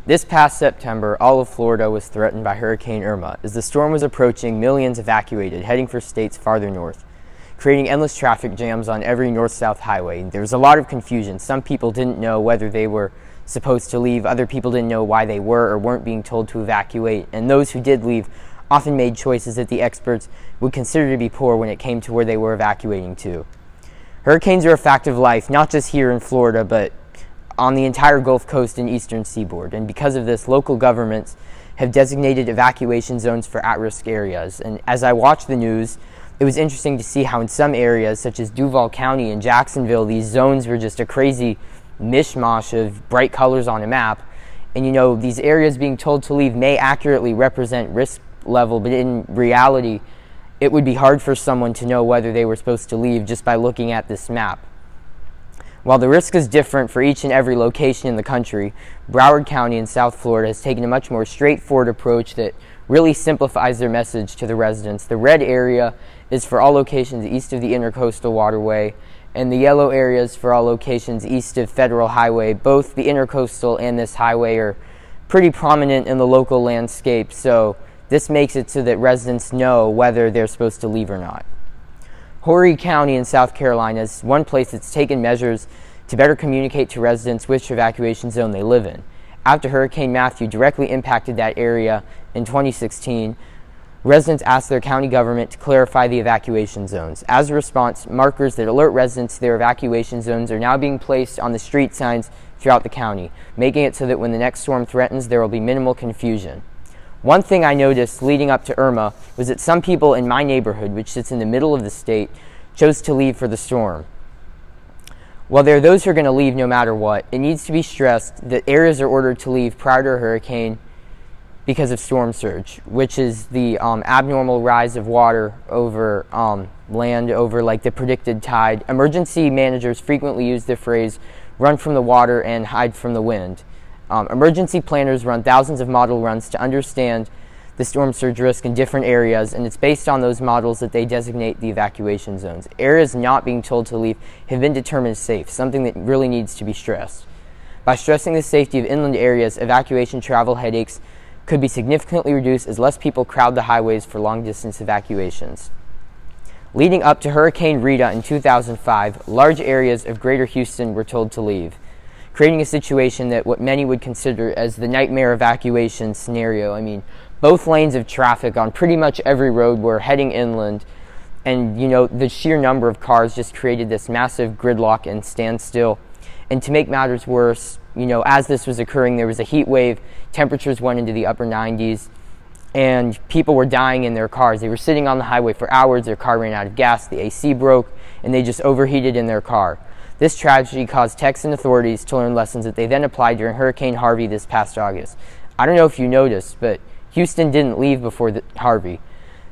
This past September, all of Florida was threatened by Hurricane Irma. As the storm was approaching, millions evacuated, heading for states farther north, creating endless traffic jams on every north-south highway. There was a lot of confusion. Some people didn't know whether they were supposed to leave. Other people didn't know why they were or weren't being told to evacuate. And those who did leave often made choices that the experts would consider to be poor when it came to where they were evacuating to. Hurricanes are a fact of life, not just here in Florida, but on the entire Gulf Coast and eastern seaboard. And because of this, local governments have designated evacuation zones for at-risk areas. And as I watched the news, it was interesting to see how in some areas, such as Duval County and Jacksonville, these zones were just a crazy mishmash of bright colors on a map. And you know, these areas being told to leave may accurately represent risk level, but in reality, it would be hard for someone to know whether they were supposed to leave just by looking at this map. While the risk is different for each and every location in the country, Broward County in South Florida has taken a much more straightforward approach that really simplifies their message to the residents. The red area is for all locations east of the Intercoastal Waterway, and the yellow areas for all locations east of Federal Highway. Both the Intercoastal and this highway are pretty prominent in the local landscape, so this makes it so that residents know whether they're supposed to leave or not. Horry County in South Carolina is one place that's taken measures to better communicate to residents which evacuation zone they live in. After Hurricane Matthew directly impacted that area in 2016, residents asked their county government to clarify the evacuation zones. As a response, markers that alert residents to their evacuation zones are now being placed on the street signs throughout the county, making it so that when the next storm threatens, there will be minimal confusion. One thing I noticed leading up to Irma was that some people in my neighborhood, which sits in the middle of the state, chose to leave for the storm. While there are those who are going to leave no matter what, it needs to be stressed that areas are ordered to leave prior to a hurricane because of storm surge, which is the abnormal rise of water over land over like the predicted tide. Emergency managers frequently use the phrase "run from the water and hide from the wind." Emergency planners run thousands of model runs to understand the storm surge risk in different areas, and it's based on those models that they designate the evacuation zones. Areas not being told to leave have been determined safe, something that really needs to be stressed. By stressing the safety of inland areas, evacuation travel headaches could be significantly reduced as less people crowd the highways for long-distance evacuations. Leading up to Hurricane Rita in 2005, large areas of greater Houston were told to leave, creating a situation that what many would consider as the nightmare evacuation scenario. I mean, both lanes of traffic on pretty much every road were heading inland, and you know, the sheer number of cars just created this massive gridlock and standstill. And to make matters worse, you know, as this was occurring, there was a heat wave, temperatures went into the upper 90s, and people were dying in their cars. They were sitting on the highway for hours, their car ran out of gas, the AC broke, and they just overheated in their car. This tragedy caused Texan authorities to learn lessons that they then applied during Hurricane Harvey this past August. I don't know if you noticed, but Houston didn't leave before Harvey.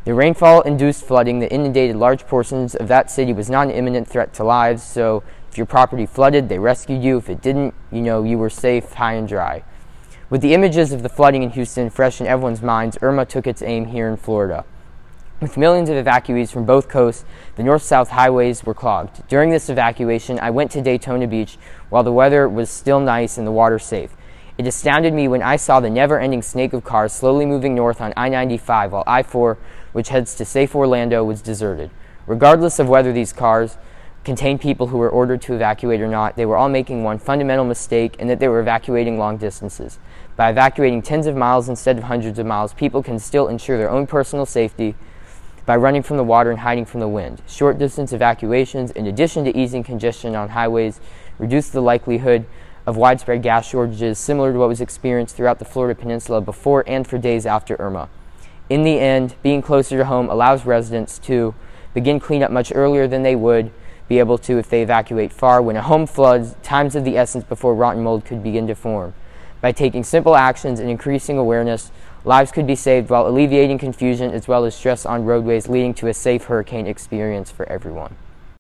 The rainfall-induced flooding that inundated large portions of that city was not an imminent threat to lives, so if your property flooded, they rescued you. If it didn't, you know, you were safe, high and dry. With the images of the flooding in Houston fresh in everyone's minds, Irma took its aim here in Florida. With millions of evacuees from both coasts, the north-south highways were clogged. During this evacuation, I went to Daytona Beach while the weather was still nice and the water safe. It astounded me when I saw the never-ending snake of cars slowly moving north on I-95 while I-4, which heads to safe Orlando, was deserted. Regardless of whether these cars contained people who were ordered to evacuate or not, they were all making one fundamental mistake, in that they were evacuating long distances. By evacuating tens of miles instead of hundreds of miles, people can still ensure their own personal safety by running from the water and hiding from the wind. Short-distance evacuations, in addition to easing congestion on highways, reduce the likelihood of widespread gas shortages, similar to what was experienced throughout the Florida Peninsula before and for days after Irma. In the end, being closer to home allows residents to begin cleanup much earlier than they would be able to if they evacuate far. When a home floods, time's of the essence before rotten mold could begin to form. By taking simple actions and increasing awareness, lives could be saved while alleviating confusion as well as stress on roadways, leading to a safe hurricane experience for everyone.